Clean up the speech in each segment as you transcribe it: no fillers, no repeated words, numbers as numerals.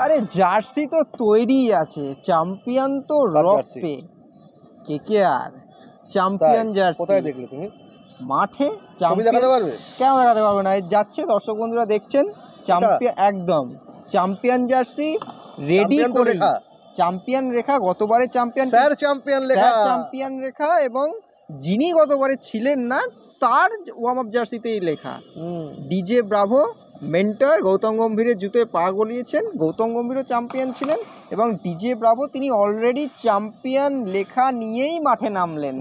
আরে জার্সি তো তৈরি আছে, চ্যাম্পিয়ন তো রক্তে। কেকেআর চ্যাম্পিয়ন জার্সি কোথায় দেখলে তুমি? মাঠে। ছবি দেখাতে পারবে? কেন দেখাতে পারবে না? যাচ্ছে, দর্শক বন্ধুরা দেখছেন চ্যাম্পিয়ন, একদম চ্যাম্পিয়ন জার্সি রেডি করে। চ্যাম্পিয়ন রেখা, গতবারে চ্যাম্পিয়ন, স্যার চ্যাম্পিয়ন লেখা, চ্যাম্পিয়ন রেখা, এবং যিনি গতবারে ছিলেন না তার ওয়ার্ম আপ জার্সিতেই লেখা ডিজে ব্রাভো মেন্টর। গৌতম গম্ভীরের জুতোয় পা গলিয়েছেন। গৌতম গম্ভীরও চ্যাম্পিয়ন ছিলেন এবং ডিজে ব্রাভো তিনি অলরেডি চ্যাম্পিয়ন লেখা নিয়েই মাঠে নামলেন।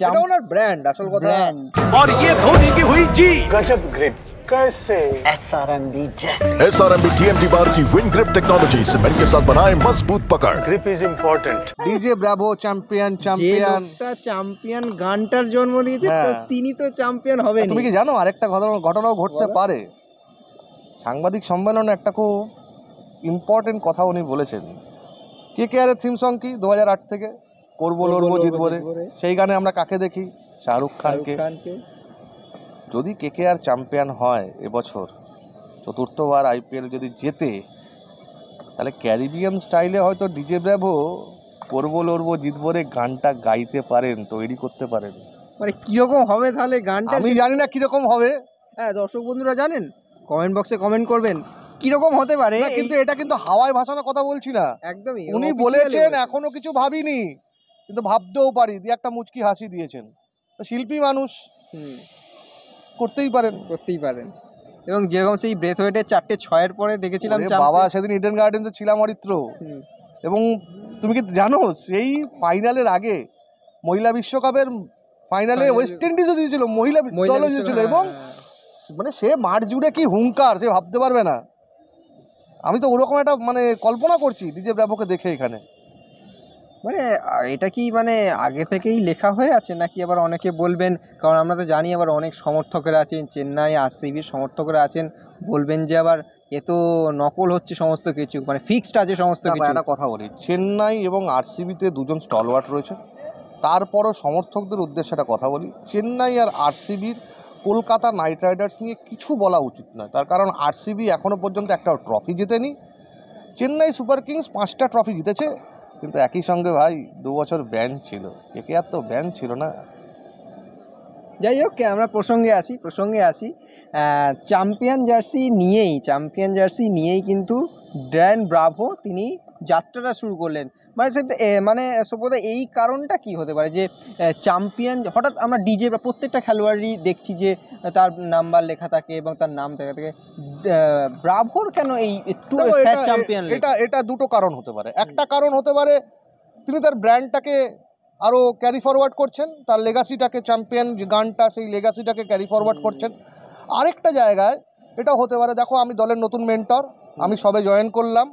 এটা ওনার ব্র্যান্ড, আসল কথা। ব্র্যান্ড। और ये धोनी की हुई जी गजब ग्रिप कैसे SRMB जैसे SRMB TMT बार की विन ग्रिप टेक्नोलॉजी सीमेंट के साथ बनाए मजबूत पकड़। Grip is important. DJ Bravo champion যে চ্যাম্পিয়ন। লোকটা চ্যাম্পিয়ন গানটার জন্ম দিয়েছে তো তিনি তো চ্যাম্পিয়ন হবেন। তুমি কি জানো আরেকটা ঘটনাও ঘটতে পারে? সাংবাদিক সম্মেলনে একটা খুব ইম্পর্টেন্ট কথা উনি বলেছেন। কেকেআর এর থিম সং কি 2008 থেকে? করবো লড়বো জিতবো রে। সেই গানে আমরা কাকে দেখি? শাহরুখ খানকে। যদি কেকেআর চ্যাম্পিয়ন হয় এবছর, চতুর্থবার আইপিএল যদি জেতে, তাহলে ক্যারিবিয়ান স্টাইলে হয়তো ডিজে ব্রাভো করবো লড়বো জিতবো রে গানটা গাইতে পারেন, তৈরি করতে পারেন। মানে কিরকম হবে তাহলে গানটা? আমি জানি না কিরকম হবে। হ্যাঁ, দর্শক বন্ধুরা জানেন, কমেন্ট বক্সে কমেন্ট করবেন কিরকম হতে পারে। কিন্তু এটা কিন্তু হাওয়ায় ভাসানোর কথা বলছি না, একদমই উনি বলেছেন এখনো কিছু ভাবিনি, কিন্তু ভাবতেও পারি, দিয়ে একটা মুচকি হাসি দিয়েছেন। শিল্পী মানুষ, করতেই পারেন। এবং যেরকম সেই ব্রেথ ওয়েটের 4-6 পরে দেখেছিলাম বাবা, সেদিন ইডেন গার্ডেন্সে ছিলাম অরিত্র, এবং তুমি কি জানো সেই ফাইনালের আগে মহিলা বিশ্বকাপের ফাইনালে ওয়েস্ট ইন্ডিজও দিয়েছিল, মহিলা দলও দিয়েছিল, এবং মানে সে মাঠ জুড়ে কি হুঙ্কার, সে ভাবতে পারবে না। আমি তো ওরকম একটা মানে কল্পনা করছি ডিজে ব্রাভোকে দেখে এখানে। মানে এটা কি মানে আগে থেকেই লেখা হয়ে আছে নাকি? আবার অনেকে বলবেন, কারণ আমরা তো জানি আবার অনেক সমর্থকেরা আছেন, চেন্নাই আরসিবির সমর্থকরা আছেন, বলবেন যে আবার এ তো নকল হচ্ছে সমস্ত কিছু, মানে ফিক্সড আছে সমস্ত কিছু। একটা কথা বলি, চেন্নাই এবং আরসিবিতে দুজন স্টলওয়ার্ট রয়েছে, তারপরও সমর্থকদের উদ্দেশ্যে একটা কথা বলি, চেন্নাই আর আরসিবির কলকাতা নাইট রাইডার্স নিয়ে কিছু বলা উচিত নয়। তার কারণ আরসিবি এখনও পর্যন্ত একটা ট্রফি জেতেনি, চেন্নাই সুপার কিংস 5টা ট্রফি জিতেছে, কিন্তু একই সঙ্গে ভাই 2 বছর ব্যান ছিল, কেকেআর তো ব্যান ছিল না। যাই হোক, আমরা প্রসঙ্গে আসি চ্যাম্পিয়ন জার্সি নিয়েই কিন্তু ড্যান ব্রাভো তিনি যাত্রাটা শুরু করলেন। মানে সম্ভবত এই কারণটা কি হতে পারে যে চ্যাম্পিয়ন হঠাৎ আমরা ডিজে বা প্রত্যেকটা খেলোয়াড়ই দেখছি যে তার নাম্বার লেখা থাকে এবং তার নাম লেখা থাকে, ব্রাভোর কেন এই একটু চ্যাম্পিয়ন? এটা দুটো কারণ হতে পারে। একটা কারণ হতে পারে তিনি তার ব্র্যান্ডটাকে আরও ক্যারি ফরওয়ার্ড করছেন, তার লেগাসিটাকে, চ্যাম্পিয়ন যে গানটা সেই লেগাসিটাকে ক্যারি ফরওয়ার্ড করছেন। আরেকটা জায়গায় এটা হতে পারে, দেখো আমি দলের নতুন মেন্টর, আমি সবে জয়েন করলাম,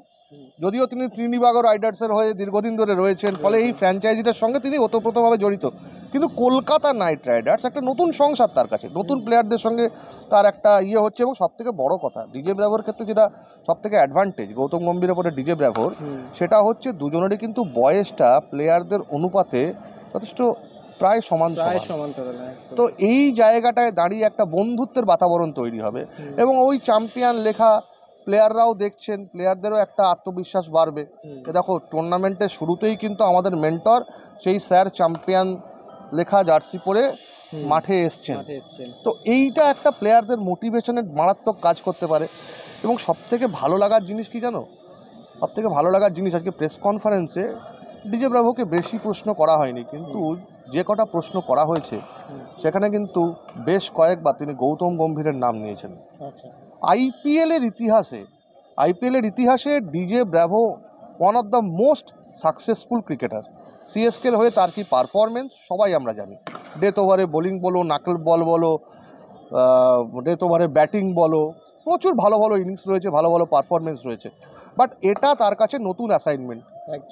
যদিও তিনি ত্রিনিবাগ রাইডার্সের হয়ে দীর্ঘদিন ধরে রয়েছেন, ফলে এই ফ্র্যাঞ্চাইজিটার সঙ্গে তিনি ওতপ্রোতভাবে জড়িত, কিন্তু কলকাতা নাইট রাইডার্স একটা নতুন সংসার তার কাছে, নতুন প্লেয়ারদের সঙ্গে তার একটা হচ্ছে। এবং সবথেকে বড় কথা ডিজে ব্রাভোর ক্ষেত্রে যেটা সবথেকে অ্যাডভান্টেজ গৌতম গম্ভীরের পরে ডিজে ব্রাভোর, সেটা হচ্ছে দুজনেরই কিন্তু বয়সটা প্লেয়ারদের অনুপাতে যথেষ্ট প্রায় সমান। তো এই জায়গাটায় দাঁড়িয়ে একটা বন্ধুত্বের বাতাবরণ তৈরি হবে, এবং ওই চ্যাম্পিয়ন লেখা প্লেয়াররাও দেখছেন, প্লেয়ারদেরও একটা আত্মবিশ্বাস বাড়বে। দেখো টুর্নামেন্টের শুরুতেই কিন্তু আমাদের মেন্টর সেই স্যার চ্যাম্পিয়ন লেখা জার্সি পরে মাঠে এসছেন, তো এইটা একটা প্লেয়ারদের মোটিভেশনের মারাত্মক কাজ করতে পারে। এবং সবথেকে ভালো লাগার জিনিস কি জানো? সবথেকে ভালো লাগার জিনিস, আজকে প্রেস কনফারেন্সে ডিজে ব্রাভোকে বেশি প্রশ্ন করা হয়নি, কিন্তু যে কটা প্রশ্ন করা হয়েছে সেখানে কিন্তু বেশ কয়েকবার তিনি গৌতম গম্ভীরের নাম নিয়েছেন। আইপিএলের ইতিহাসে DJ Bravo one of the most successful cricketer. সিএসকের হয়ে তার কি পারফরমেন্স সবাই আমরা জানি, ডেথ ওভারে বোলিং বলো, নাকল বল বলো, ডেথ ওভারে ব্যাটিং বলো, প্রচুর ভালো ভালো ইনিংস রয়েছে, ভালো ভালো পারফরমেন্স রয়েছে। বাট এটা তার কাছে নতুন অ্যাসাইনমেন্ট,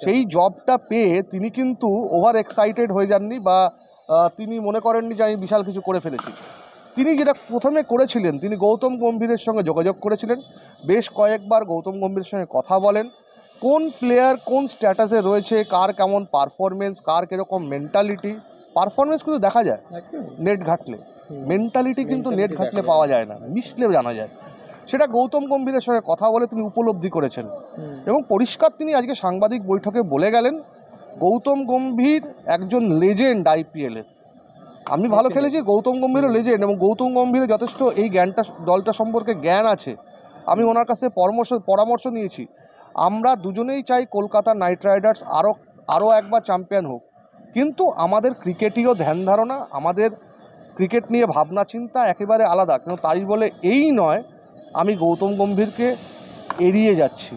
সেই জবটা পেয়ে তিনি কিন্তু ওভার এক্সাইটেড হয়ে যাননি, বা তিনি মনে করেননি যে আমি বিশাল কিছু করে ফেলেছি। তিনি যেটা প্রথমে করেছিলেন, তিনি গৌতম গম্ভীরের সঙ্গে যোগাযোগ করেছিলেন, বেশ কয়েকবার গৌতম গম্ভীরের সঙ্গে কথা বলেন, কোন প্লেয়ার কোন স্ট্যাটাসে রয়েছে, কার কেমন পারফরমেন্স, কার কীরকম মেন্টালিটি। পারফরমেন্স কিন্তু দেখা যায় নেট ঘাটলে, মেন্টালিটি কিন্তু নেট ঘাটলে পাওয়া যায় না, মিশলে জানা যায়। সেটা গৌতম গম্ভীরের সঙ্গে কথা বলে তিনি উপলব্ধি করেছেন এবং পরিষ্কার তিনি আজকে সাংবাদিক বৈঠকে বলে গেলেন গৌতম গম্ভীর একজন লেজেন্ড আইপিএলের। আমি ভালো খেলেছি, গৌতম গম্ভীরও লেজেন্ড এবং গৌতম গম্ভীরের যথেষ্ট এই জ্ঞানটা দলটা সম্পর্কে জ্ঞান আছে। আমি ওনার কাছে পরামর্শ নিয়েছি। আমরা দুজনেই চাই কলকাতা নাইট রাইডার্স আরও একবার চ্যাম্পিয়ন হোক, কিন্তু আমাদের ক্রিকেটীয় ধ্যান ধারণা, আমাদের ক্রিকেট নিয়ে ভাবনা চিন্তা একেবারে আলাদা। কিন্তু তাই বলে এই নয় আমি গৌতম গম্ভীরকে এড়িয়ে যাচ্ছি।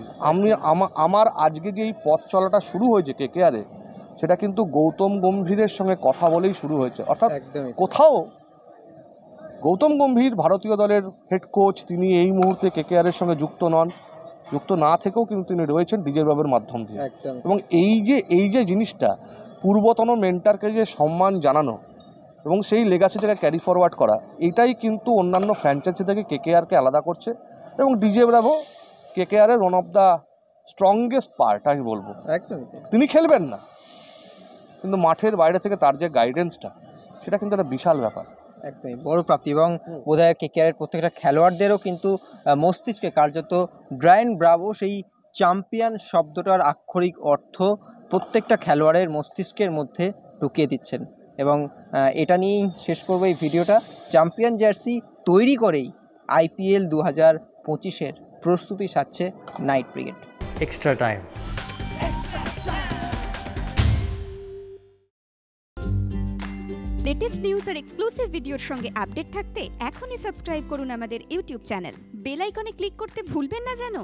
আমার আজকে যে এই পথ চলাটা শুরু হয়েছে কেকেআরে, সেটা কিন্তু গৌতম গম্ভীরের সঙ্গে কথা বলেই শুরু হয়েছে। অর্থাৎ কোথাও গৌতম গম্ভীর ভারতীয় দলের হেড কোচ, তিনি এই মুহূর্তে কেকেআরের সঙ্গে যুক্ত না থেকেও কিন্তু তিনি রয়েছেন ডিজে বাবুর মাধ্যম দিয়ে। এবং এই যে জিনিসটা, পূর্বতন মেন্টারকে যে সম্মান জানানো এবং সেই লেগাসিটাকে ক্যারি ফরওয়ার্ড করা, এটাই কিন্তু অন্যান্য ফ্র্যাঞ্চাইজি থেকে কেকেআরকে আলাদা করছে। এবং ডিজে ব্রাভো কেকেআরের one of the strongest part আমি বলবো। তিনি খেলবেন না, কিন্তু মাঠের বাইরে থেকে তার যে গাইডেন্সটা, সেটা কিন্তু একটা বিশাল ব্যাপার, একদমই বড় প্রাপ্তি। এবং বোধহয় কেকেআরের প্রত্যেকটা খেলোয়াড়দেরও কিন্তু মস্তিষ্কে কার্যত ব্রায়ান ব্রাভো সেই চ্যাম্পিয়ন শব্দটার আক্ষরিক অর্থ প্রত্যেকটা খেলোয়াড়ের মস্তিষ্কের মধ্যে ঢুকিয়ে দিচ্ছেন। এবং এটা নিয়েই শেষ করবো এই ভিডিওটা। চ্যাম্পিয়ন জার্সি তৈরি করেই আইপিএল 2025-এর প্রস্তুতি সাধছে knight brigade. extra time. Latest news আর এক্সক্লুসিভ ভিডিওর সঙ্গে আপডেট থাকতে এখনই সাবস্ক্রাইব করুন আমাদের ইউটিউব চ্যানেল। বেল আইকনে ক্লিক করতে ভুলবেন না যেন।